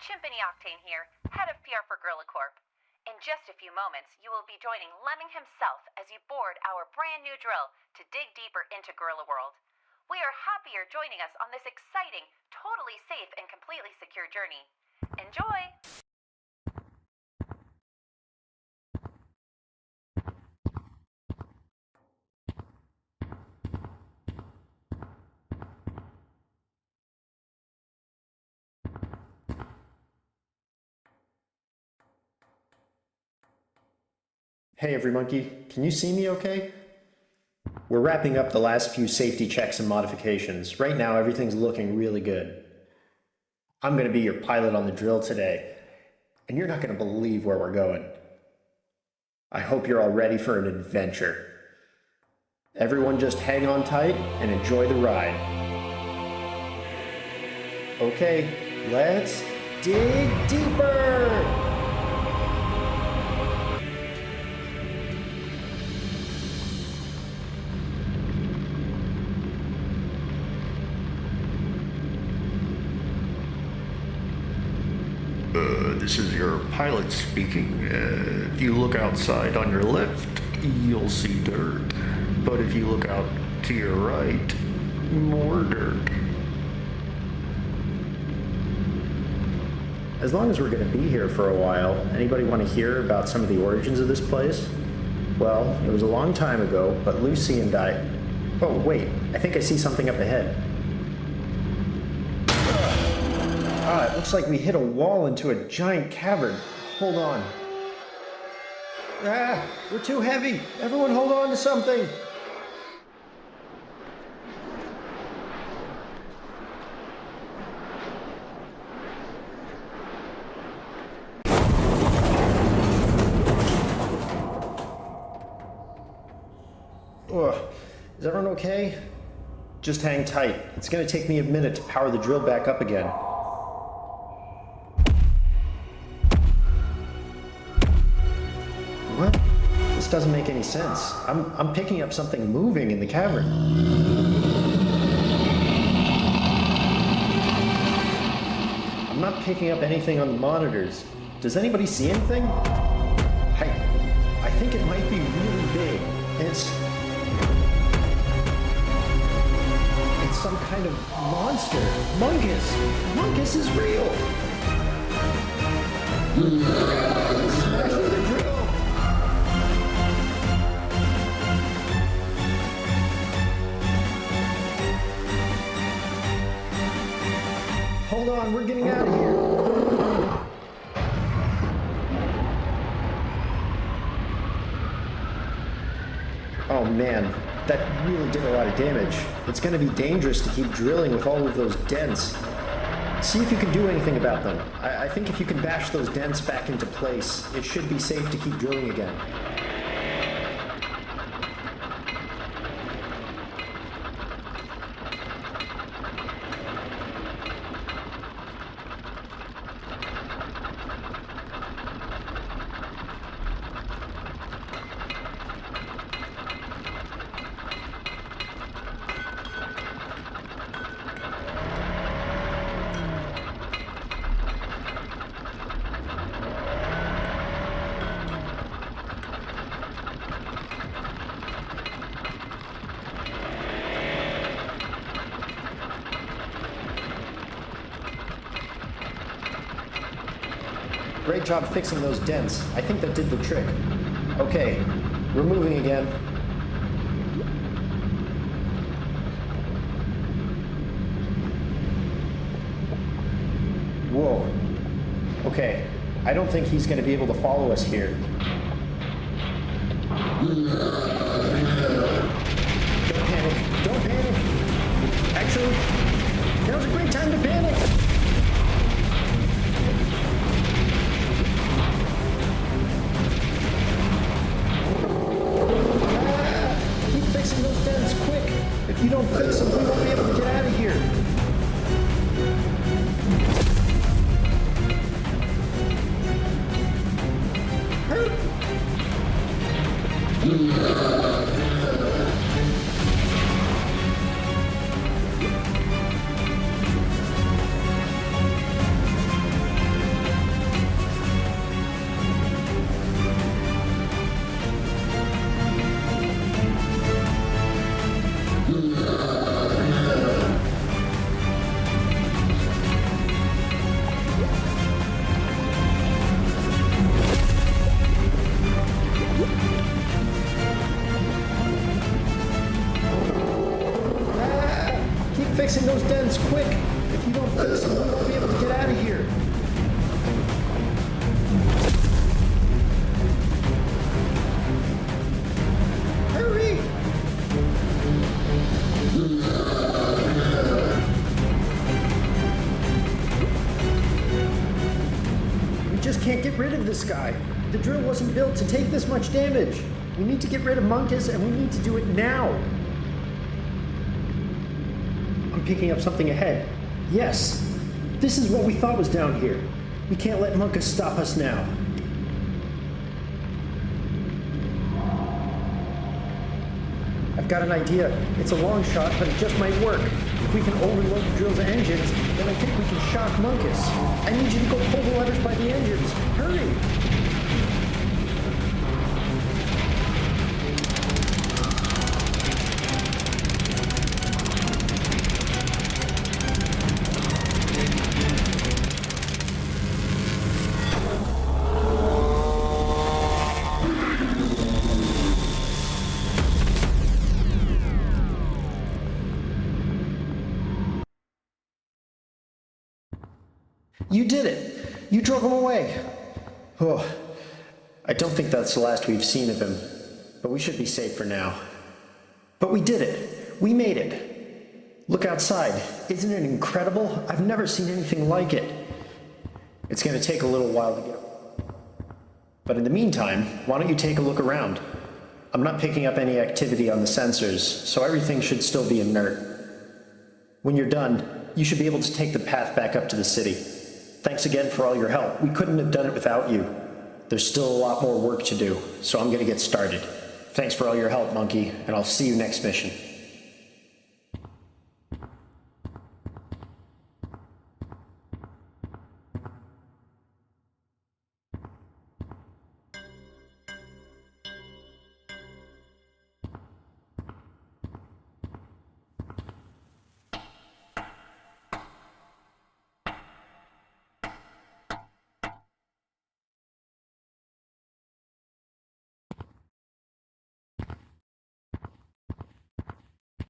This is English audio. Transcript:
Chimpany Octane here, head of PR for Gorilla Corp. In just a few moments, you will be joining Lemming himself as you board our brand new drill to dig deeper into Gorilla World. We are happy you're joining us on this exciting, totally safe, and completely secure journey. Enjoy! Hey every monkey, can you see me okay? We're wrapping up the last few safety checks and modifications. Right now everything's looking really good. I'm going to be your pilot on the drill today, and you're not going to believe where we're going. I hope you're all ready for an adventure. Everyone just hang on tight and enjoy the ride. Okay, let's dig deeper! This is your pilot speaking. If you look outside on your left, you'll see dirt. But if you look out to your right, more dirt. As long as we're going to be here for a while, anybody want to hear about some of the origins of this place? Well, it was a long time ago, but Lucy and I... Oh, wait, I think I see something up ahead. It looks like we hit a wall into a giant cavern. Hold on. We're too heavy. Everyone hold on to something. Is everyone okay? Just hang tight. It's going to take me a minute to power the drill back up again. What? This doesn't make any sense. I'm picking up something moving in the cavern. I'm not picking up anything on the monitors. Does anybody see anything? I think it might be really big. It's some kind of monster. Mongus! Mongus is real! Smash the drill! Hold on, we're getting out of here. Oh man, that really did a lot of damage. It's going to be dangerous to keep drilling with all of those dents. See if you can do anything about them. I think if you can bash those dents back into place, it should be safe to keep drilling again. Great job fixing those dents. I think that did the trick. Okay, we're moving again. Whoa. Okay, I don't think he's going to be able to follow us here. Don't panic. Don't panic. Actually, now's a great time to panic. Those dents, quick! If you don't fix them, we won't be able to get out of here. fixing those dents, quick! If you don't fix them, we won't be able to get out of here. Hurry! We just can't get rid of this guy. The drill wasn't built to take this much damage. We need to get rid of Mongus, and we need to do it now. I'm picking up something ahead. Yes, this is what we thought was down here. We can't let Mongus stop us now. I've got an idea. It's a long shot, but it just might work. If we can overload the drill's engines, then I think we can shock Mongus. I need you to go pull the levers by the engines. Hurry! You did it! You drove him away! Oh, I don't think that's the last we've seen of him, but we should be safe for now. But we did it! We made it! Look outside. Isn't it incredible? I've never seen anything like it. It's going to take a little while to get... But in the meantime, why don't you take a look around? I'm not picking up any activity on the sensors, so everything should still be inert. When you're done, you should be able to take the path back up to the city. Thanks again for all your help. We couldn't have done it without you. There's still a lot more work to do, so I'm going to get started. Thanks for all your help, Monkey, and I'll see you next mission.